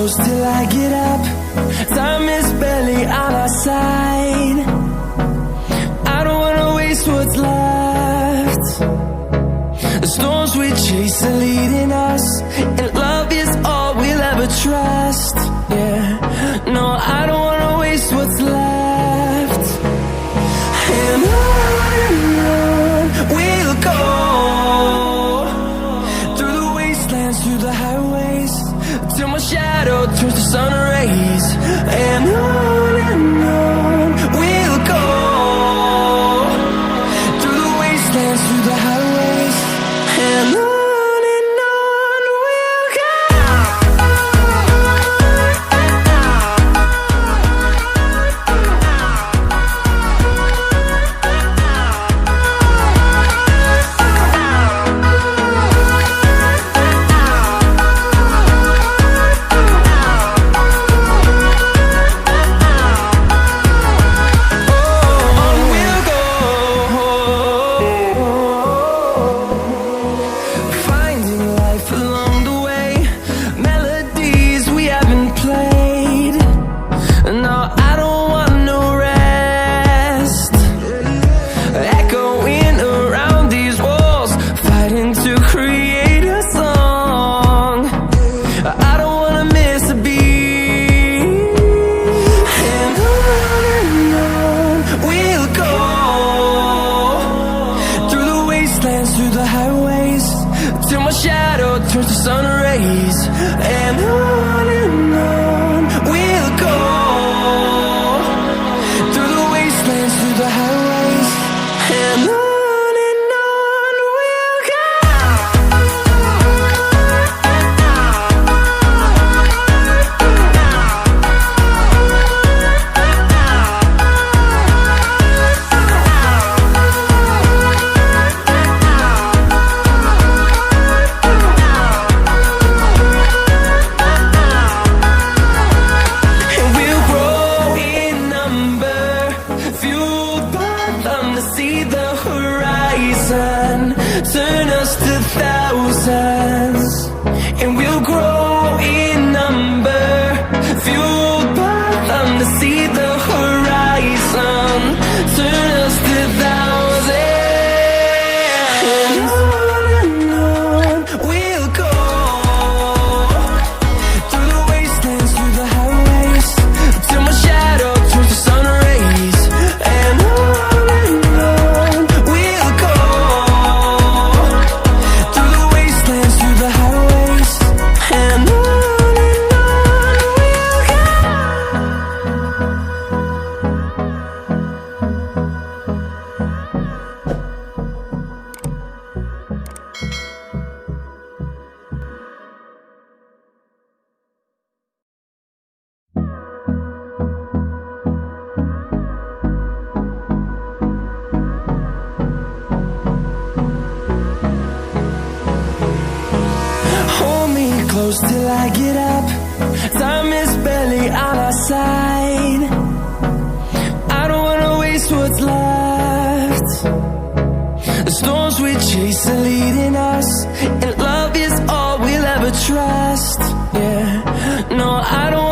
close till I get up. Time is barely on our side. I don't wanna waste what's left. The storms we chase are leading us, and love is all we'll ever trust. Yeah, no, I don't wanna waste what's left. And on we'll go, through the wastelands, through the highways, till my shadow turns to sun rays. And on we'll go, through the wastelands, through the highways, and on we'll go. Through the highways, till my shadow turns to sun rays. And on we'll go, through the wastelands, through the highways, and on we'll go. See the horizon, turn us to thousands, and we'll grow in number, fueled by them to see the horizon, turn us to thousands. And on we'll go, through the wastelands, through the highways, till my shadow turns to sun rays. And close till I get up. Time is barely on our side. I don't wanna waste what's left. The storms we chase are leading us, and love is all we'll ever trust. Yeah, no, I don't